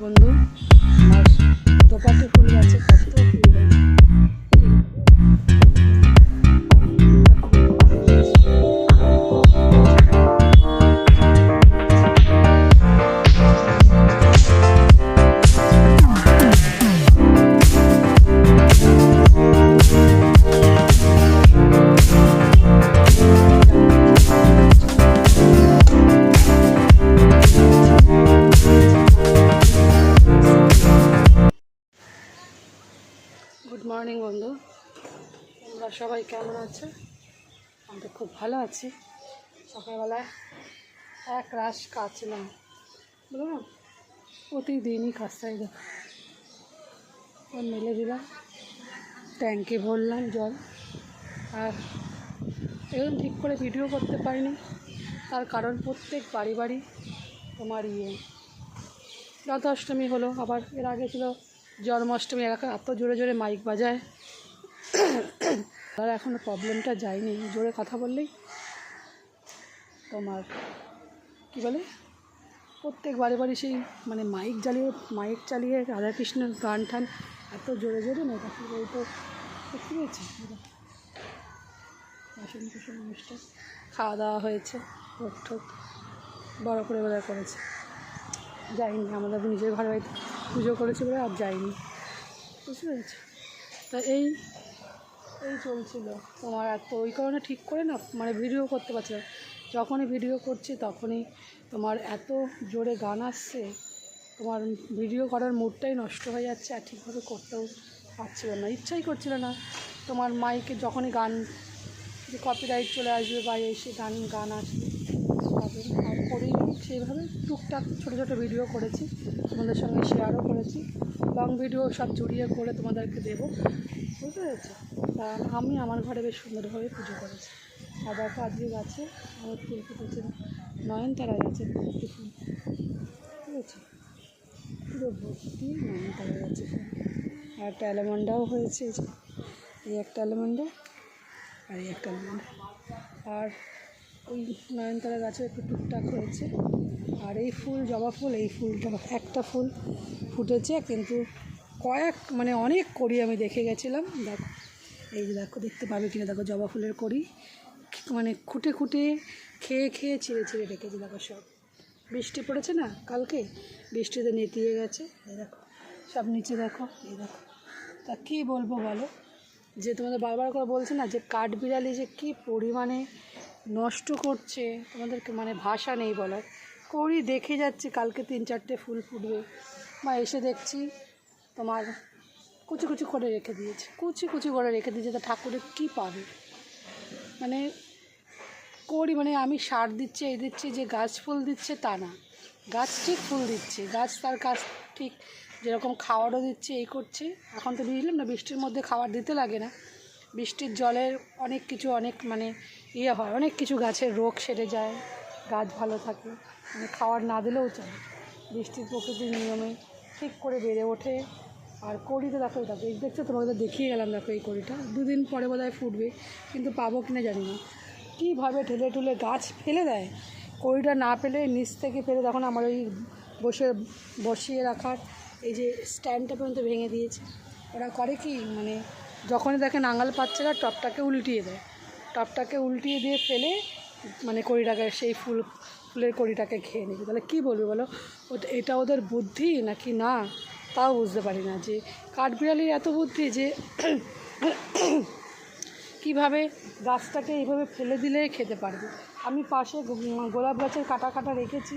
বন্ধু আমার দোপাটি ফুল গাছে কত ফুল হয়েছে। গুড মর্নিং বন্ধু, তোমরা সবাই কেমন আছো? আমি তো খুব ভালো আছি। সকালবেলায় এক রাশ কাচলাম, বুঝলাম প্রতিদিনই কাজটাই দেখো মেলে দিলাম, ট্যাঙ্কে ভরলাম জল। আর এরকম ঠিক করে ভিডিও করতে পারিনি, তার কারণ প্রত্যেক বাড়ি বাড়ি তোমার রথাষ্টমী হলো, আবার এর আগে ছিল জন্মাষ্টমী। এত জোরে জোরে মাইক বাজায়, আর এখনও প্রবলেমটা যায়নি। জোরে কথা বললেই তোমার কী বলে, প্রত্যেক বাড়ি বাড়ি সেই মানে মাইক চালিয়ে রাধাকৃষ্ণের গান টান এত জোরে জোরে না। তারপরে ওই তো দেখতে পেয়েছি বাসন কুসন অনুষ্ঠান, খাওয়া দাওয়া হয়েছে, ঠোক ঠোক বড়ো করে বোধহয় করেছে। যাইনি, আমাদের নিজের ঘরে বাড়িতে পুজো করেছি বলে আর যাইনি, বুঝতে পেরেছি। তা এই চলছিল তোমার। এত ওই কারণে ঠিক করে না মানে ভিডিও করতে পারছি না। যখনই ভিডিও করছি তখনই তোমার এত জোরে গান আসছে, তোমার ভিডিও করার মুডটাই নষ্ট হয়ে যাচ্ছে। আর ঠিকভাবে করতেও পারছিল না, ইচ্ছাই করছিল না। তোমার মাইকে যখনই গান যে কপিরাইট চলে আসবে বা এসে গান আসবে আর করিনি সেইভাবে। টুকটাক ছোটো ছোটো ভিডিও করেছি, তোমাদের সঙ্গে শেয়ারও করেছি। লং ভিডিও সব জড়িয়ে করে তোমাদেরকে দেবো, বুঝতে পেরেছি। তা আমি আমার ঘরে বেশ সুন্দরভাবে পুজো করেছি। আর দেখো আজকে গাছে আমার ফুল ফুটেছে, নয়নতারা গাছে ভর্তি ফুল, ঠিক আছে, পুরো ভর্তি নয়নতারা গাছে ফুল। আর একটা অ্যালমন্ডাও হয়েছে, এই একটা অ্যালমন্ডা আর এই একটা অ্যালমন্ডা। আর ওই নয়নতারা গাছে একটু টুকটাক হয়েছে। আর এই ফুল জবা ফুল, এই ফুলটা একটা ফুল ফুটেছে, কিন্তু মানে অনেক কড়ি আমি দেখে গেছিলাম। দেখো এই যে দেখো, দেখতে পাবে কিনা দেখো, জবা ফুলের কড়ি মানে খুঁটে খুঁটে খেয়ে ছিঁড়ে রেখেছি। দেখো সব বৃষ্টি পড়েছে না কালকে, বৃষ্টিতে নেতিয়ে গেছে। এই দেখো সব নিচে দেখো, এই দেখো। তা কী বলবো বলো, যে তোমাদের বারবার করে বলছে না যে কাঠবিড়ালি যে কী পরিমাণে নষ্ট করছে, তোমাদেরকে মানে ভাষা নেই বলার। কড়ি দেখে যাচ্ছি কালকে 3-4টে ফুল ফুটবে, বা এসে দেখছি তোমার কুচি কুচি করে রেখে দিয়েছে। তা ঠাকুরের কী পাবে মানে করি, মানে আমি সার দিচ্ছি এই দিচ্ছি যে গাছ ফুল দিচ্ছে তা না। গাছ ঠিক ফুল দিচ্ছে, গাছ তার কাজ ঠিক যেরকম খাওয়ারও দিচ্ছে, এই করছে। এখন তো বুঝলাম না, বৃষ্টির মধ্যে খাবার দিতে লাগে না, বৃষ্টির জলের অনেক কিছু মানে হয়, অনেক কিছু গাছের রোগ সেরে যায়, গাছ ভালো থাকে, মানে খাবার না দিলেও চলে। বৃষ্টির প্রকৃতির নিয়মে ঠিক করে বেড়ে ওঠে। আর কড়িতে দেখো এই দেখছো, তোমাদের দেখিয়ে গেলাম। দেখো এই কড়িটা 2 দিন পরে বোধহয় ফুটবে, কিন্তু পাবো কিনা জানি না। কীভাবে ঠেলে গাছ ফেলে দেয়, কড়িটা না পেলে নিচ থেকে ফেলে। তখন আমার ওই বসিয়ে রাখার এই যে স্ট্যান্ডটা পর্যন্ত ভেঙে দিয়েছে। ওরা করে কি, মানে যখনই দেখে নাঙাল পাচ্ছে না, টপটাকে উল্টিয়ে দিয়ে ফেলে মানে কড়িটাকে, সেই ফুলের কড়িটাকে খেয়ে নেবে। তাহলে কী বলবে বলো, এটা ওদের বুদ্ধি নাকি না তাও বুঝতে পারি না। যে কাঠবিড়ালির এত বুদ্ধি যে কীভাবে গাছটাকে এইভাবে ফেলে দিলে খেতে পারবে। আমি পাশে গোলাপ গাছের কাটা রেখেছি,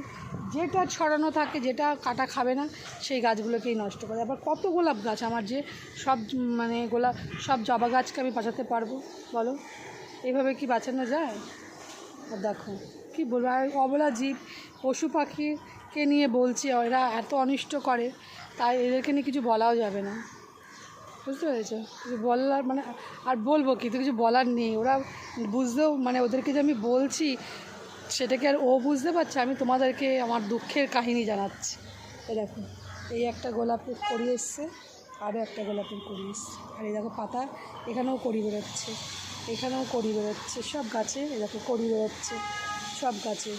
যেটা ছড়ানো থাকে, যেটা কাটা খাবে না সেই গাছগুলোকেই নষ্ট করে। আবার কত গোলাপ গাছ আমার, যে সব মানে সব জবা গাছকে আমি বাঁচাতে পারবো বলো? এইভাবে কি বাঁচানো যায়? আর দেখো কী বলবো, আর অবলা জীব পশু পাখিকে নিয়ে বলছি, এরা এত অনিষ্ট করে, তাই এদেরকে নিয়ে কিছু বলাও যাবে না, বুঝতে পেরেছো? কিছু বলার মানে আর বলবো কি, তো কিছু বলার নেই। ওরা বুঝতেও মানে ওদেরকে যে আমি বলছি সেটাকে আর ও বুঝতে পারছে, আমি তোমাদেরকে আমার দুঃখের কাহিনী জানাচ্ছি। এই দেখো এই একটা গোলাপের কড়ি এসছে, আরও একটা গোলাপের কড়ি এসছে। আর এই দেখো পাতা, এখানেও কড়ি বেরোচ্ছে, সব গাছে এই দেখো কড়ি বেরোচ্ছে, সব গাছে।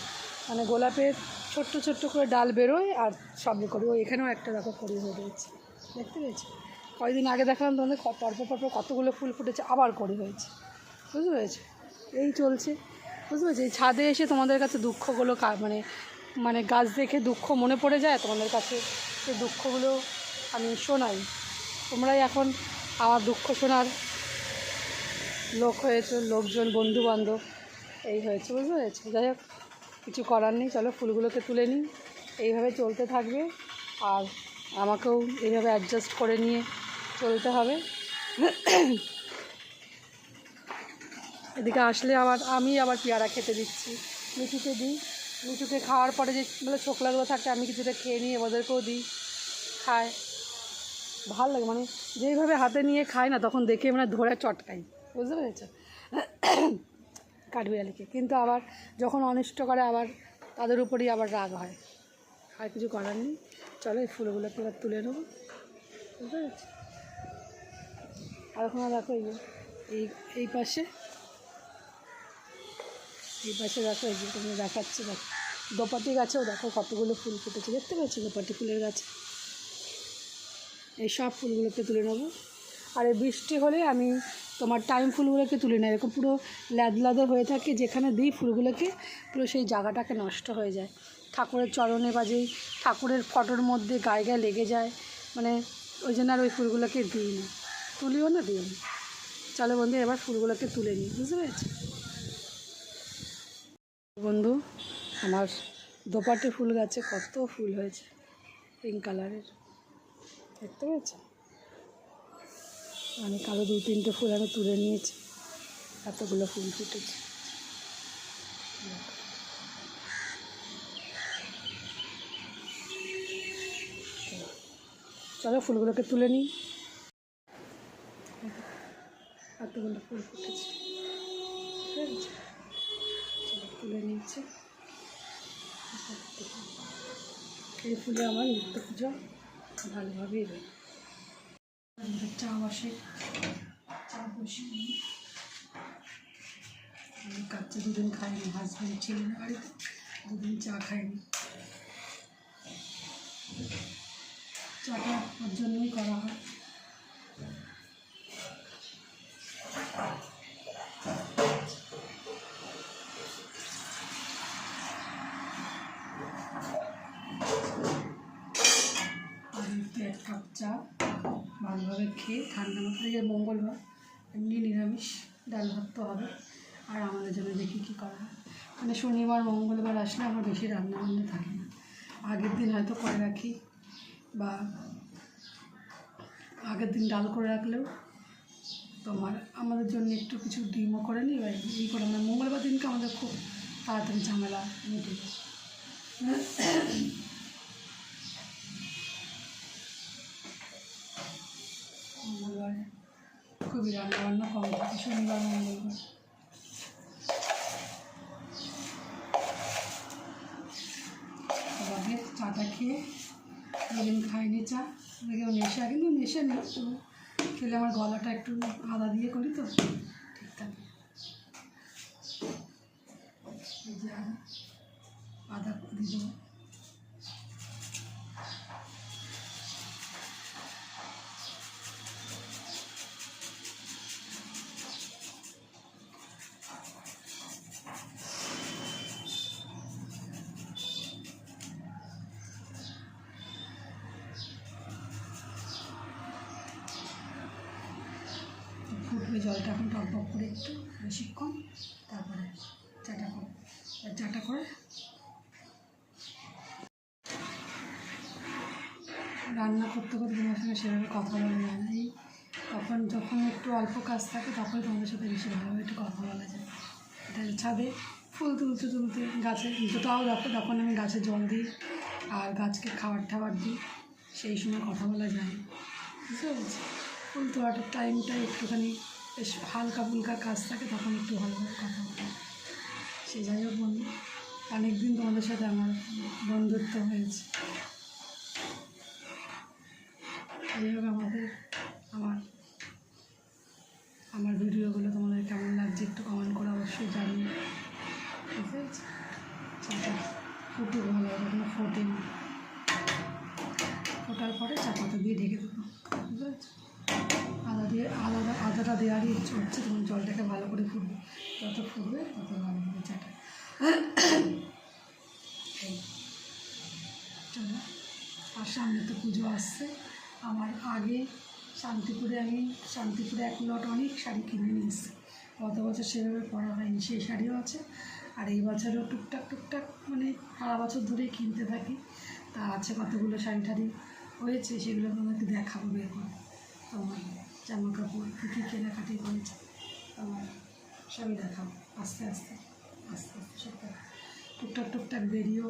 মানে গোলাপের ছোট্ট ছোট্ট করে ডাল বেরোয় আর সবই করি। ও এখানেও একটা দেখো করি হয়ে রয়েছে, দেখতে পেয়েছি। কয়েকদিন আগে দেখালাম তোমাদের পরপর কতগুলো ফুল ফুটেছে, আবার করি হয়েছে, বুঝতে পেরেছি। এই চলছে, বুঝতে পেরেছি। এই ছাদে এসে তোমাদের কাছে দুঃখগুলো মানে গাছ দেখে দুঃখ মনে পড়ে যায় তোমাদের কাছে, সেই দুঃখগুলো আমি শোনাই। তোমরাই এখন আমার দুঃখ শোনার লোক হয়েছে, লোকজন, বন্ধুবান্ধব এই হয়েছে, বুঝতে পেরেছি। যাই হোক, কিছু করার নেই, চলো ফুলগুলোকে তুলে নিই। এইভাবে চলতে থাকবে আর আমাকেও এইভাবে অ্যাডজাস্ট করে নিয়ে চলতে হবে। এদিকে আসলে আমি আবার পেয়ারা খেতে দিচ্ছি, মিঠুকে দিই। মিঠুকে খাওয়ার পরে যে ছোকলাগুলো থাকে আমি কিছুটা খেয়ে নিই, ওদেরকেও দিই, খায়, ভালো লাগে। মানে যেইভাবে হাতে নিয়ে খায় না, তখন দেখে মানে ধরে চটকাই, বুঝতে পেরেছো, কাঠবিড়ালিকে। কিন্তু আবার যখন অনিষ্ট করে আবার তাদের উপরেই আবার রাগ হয়, আর কিছু করার নেই। চলো এই ফুলগুলোকে এবার তুলে নেবো, বুঝতে পেরেছি। আর ওখানে দেখো এই পাশে দেখো, এই যে তুমি দেখাচ্ছি, দেখো দোপাটি গাছেও দেখো কতগুলো ফুল ফুটেছে, দেখতে পাচ্ছি দোপাটি ফুলের গাছে। এই সব ফুলগুলোকে তুলে নেবো। আর এই বৃষ্টি হলে আমি তোমার টাইম ফুলগুলোকে তুলে নেই, এরকম পুরো ল্যাদলাদে হয়ে থাকে, যেখানে দিই ফুলগুলোকে পুরো সেই জায়গাটাকে নষ্ট হয়ে যায়। ঠাকুরের চরণে বা যেই ঠাকুরের ফটোর মধ্যে গায়ে গায়ে লেগে যায়, মানে ওই জন্য আর ওই ফুলগুলোকে দিই না, তুলিও না, দিও না। চলো বন্ধু, এবার ফুলগুলোকে তুলে নিই, বুঝতে পেরেছি। বন্ধু, আমার দোপাটি ফুল গাছে কত ফুল হয়েছে পিঙ্ক কালারের, দেখতে পেয়েছো। অনেক আরও 2-3টে ফুল আমি তুলে নিয়েছি, এতগুলো ফুল ফুটেছে। চলো ফুলগুলোকে তুলে নিই, এতগুলো ফুল ফুটেছে, ঠিক আছে। চলো তুলে নিচ্ছে। এই ফুলে আমার নিত্য পুজো ভালোভাবেই রয়ে। চা বসে, চা বসে আমি কাচ্চা 2 দিন খাইনি, হাজব্যান্ড ছিলেন বাড়িতে, 2 দিন চা খাইনি। চাটা ওর জন্যই করা হয়। আর 1 কাপ চা ভালোভাবে খেয়ে ঠান্ডা মাথায়, মঙ্গলবার এমনি নিরামিষ, ডাল ভাত তো হবে। আর আমাদের জন্য দেখি কী করা হয়, মানে শনিবার মঙ্গলবার আসলে আমার বেশি রান্নাবান্না থাকে না। আগের দিন হয়তো করে রাখি, বা আগের দিন ডাল করে রাখলেও আমাদের জন্য একটু কিছু ডিমও করে নিই, বা এই করে আমরা মঙ্গলবার দিনকে আমাদের খুব তাড়াতাড়ি ঝামেলা মিটে যায়। মঙ্গলবার খুবই রান্নাবান্না কম থাকে, শনিবার মঙ্গলবার। তবে চাটা খেয়ে, যেদিন খাইনি চা, দেখে নেশা, কিন্তু নেশা নেই, খেলে আমার গলাটা একটু আদা দিয়ে করি তো ঠিক থাকে। এই যে আদা দিয়ে দেবো। ফুটবে জলটা এখন টকবক করে একটু বেশিক্ষণ, তারপরে চাটা করে রান্না করতে করতে তোমার সঙ্গে সেভাবে কথা বলা যায় না। এই যখন একটু অল্প কাজ থাকে তখনই তোমাদের সাথে বেশি ভালোভাবে একটু কথা বলা যায়। এটা ছাদে ফুল তুলতে গাছে দুটোটাও দেখো, তখন আমি গাছে জল দিই আর গাছকে খাবার দিই, সেই সময় কথা বলা যায়, বুঝতে পেরেছি। ফুল তোলাটার টাইমটা একটুখানি বেশ হালকা ফুলকা কাজ থাকে, তখন একটু ভালোভাবে কথা বলা। সে যাই হোক বন্ধু, অনেক দিন তোমাদের সাথে আমার বন্ধুত্ব হয়েছে। এইভাবে আমার ভিডিওগুলো তোমাদের কেমন লাগছে একটু কমেন্ট করে অবশ্যই জানিয়ে, বুঝতে পেরেছি। ফোটার পরে চা পাতা দিয়ে ঢেকে দেবো, বুঝতে পারছো? আদাটা দেওয়ারই হচ্ছে, তখন জলটাকে ভালো করে ফুটবে, যত ফুটবে তত ভালো হবে চাটা। চলো, আর সামনে তো পুজো আসছে। আমার আগে শান্তিপুরে এক লট অনেক শাড়ি কিনে নিয়ে এসেছি। গত বছর সেভাবে পরা হয়নি, সেই শাড়িও আছে। আর এই বছরও টুকটাক মানে সারা বছর ধরেই কিনতে থাকি। তা আছে কতগুলো শাড়ি টাড়ি হয়েছে, সেগুলো তোমাকে দেখাবো বের করে। তোমার জামা কাপড় কী কী কেনাকাটি করেছে তোমার সবই দেখাবো আস্তে আস্তে সব টুকটাক বেরিয়েও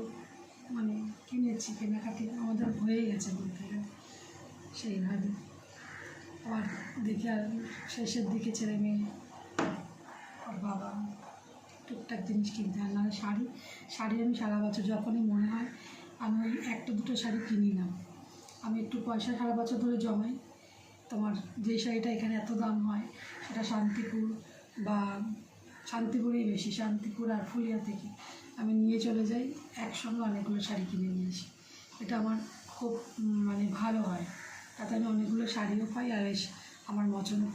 মানে কিনেছি, কেনাকাটি আমাদের হয়ে গেছে বলতে গেলে সেইভাবে। আবার দেখি আর শেষের দিকে ছেলে মেয়ে আর বাবা টুকটাক জিনিস কিনতে হয়। নাহলে শাড়ি আমি সারা বছর যখনই মনে হয় আমি ওই একটা দুটো শাড়ি কিনি না। আমি একটু পয়সা সারা বছর ধরে জমাই। তোমার যে শাড়িটা এখানে এত দাম হয় সেটা শান্তিপুর বা শান্তিপুরেই বেশি, শান্তিপুর আর ফুলিয়া থেকে আমি নিয়ে চলে যাই, একসঙ্গে অনেকগুলো শাড়ি কিনে নিয়ে আসি। এটা আমার খুব মানে ভালো হয়, তাতে আমি অনেকগুলো শাড়িও পাই আর আমার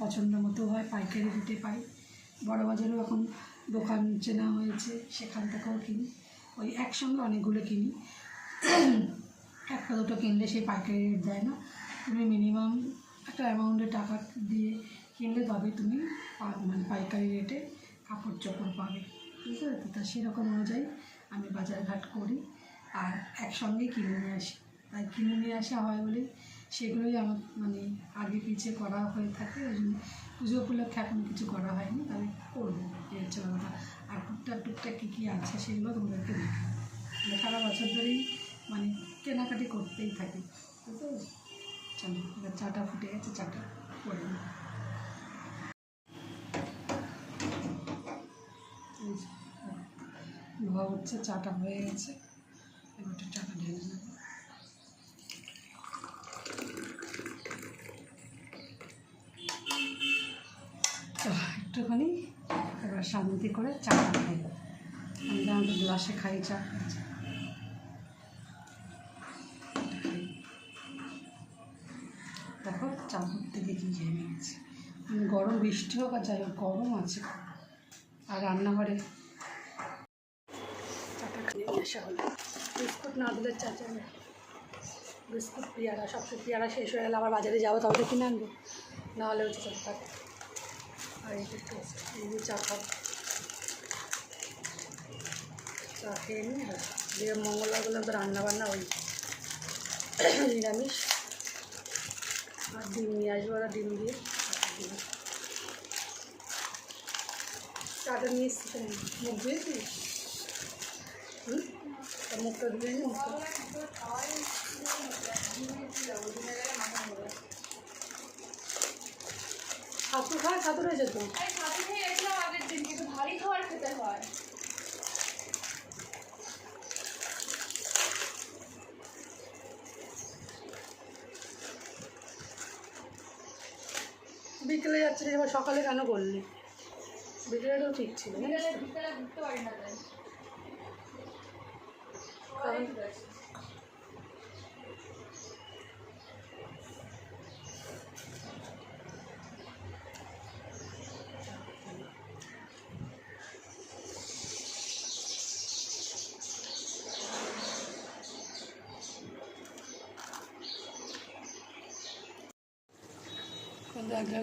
পছন্দ মতো হয়, পাইকারি রেটে পাই। বড় বাজারেও এখন দোকান চেনা হয়েছে, সেখান থেকেও কিনি। ওই একসঙ্গে অনেকগুলো কিনি, একটা দুটো কিনলে সেই পাইকারি রেট দেয় না। তুমি মিনিমাম একটা অ্যামাউন্টের টাকা দিয়ে কিনলে তবে তুমি মানে পাইকারি রেটে কাপড় চোপড় পাবে, বুঝতে পারছো? তা সেরকম অনুযায়ী আমি বাজারঘাট করি আর একসঙ্গেই কিনে নিয়ে আসি। তাই কিনে নিয়ে আসা হয় বলেই সেগুলোই আমার মানে আগে পিছিয়ে করা হয়ে থাকে। ওই জন্য পুজো উপলক্ষে এখন কিছু করা হয়নি, তবে করবো, এই হচ্ছে কথা। আর টুকটাক কী আছে সেগুলো তোমাদেরকে দেখাবো। সারা বছর ধরেই মানে কেনাকাটি করতেই থাকি, বুঝতে পারছি? চলো, এবার চাটা ফুটে গেছে, চাটা করে নিই। ধোয়া হচ্ছে, চাটা হয়ে গেছে, এবারটা চাটা ঢেলে নেব। একটুখানি এবার শান্তি করে চাটা খাই। আমি যেমন গ্লাসে খাই চা, দেখো চা করতে গিয়ে কী খেয়ে নিয়েছি। গরম বৃষ্টি হোক আর যাই হোক গরম আছে। আর রান্নাঘরে চাটা খেয়ে নিয়ে আসা হলো। বিস্কুট না দিলে চা চাবে, বিস্কুট পেয়ারা সবসময় পেয়ারা শেষ হয়ে গেলে আবার বাজারে যাবো, তবে তো কিনে আনবো, নাহলে হচ্ছে চা থাকে। আর এই একটু এই চা খাবো, চা খেয়ে নিই। আর দিয়ে মঙ্গলবার বললাম তো রান্নাবান্না ওই নিরামিষ, আর ডিম নিয়ে আসবো, ওরা ডিম দিয়ে চাটা নিয়ে এসছি। মুখ ধুয়েছিস? মুখটা ধুয়ে নি, ছাতু খায়, ছাতু রয়েছে তো আগের দিন, কিন্তু ভারী খাবার খেতে হয়। বিকেলে যাচ্ছে, এবার সকালে কেন করলি? বিকেলেটাও ঠিক ছিল, বিকেলে ঘুরতে পারি না তাই।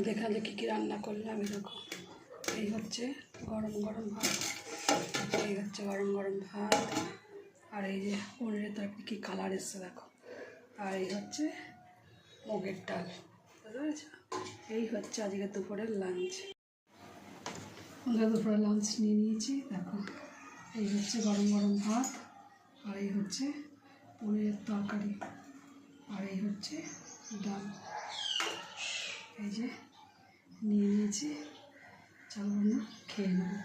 দেখা যে কী রান্না করলে আমি দেখো। এই হচ্ছে গরম গরম ভাত, এই হচ্ছে গরম গরম ভাত, আর এই যে পনিরের তরকারি কী কালার এসছে দেখো, আর এই হচ্ছে মুগের ডাল, বুঝতে পেরেছো? এই হচ্ছে আজকে দুপুরের লাঞ্চ। আমরা দুপুরের লাঞ্চ নিয়ে নিয়েছি, দেখো। এই হচ্ছে গরম গরম ভাত, আর এই হচ্ছে পনিরের তরকারি, আর এই হচ্ছে ডাল। এই যে নিয়ে নিয়েছি, চলো না খেয়ে নেবো।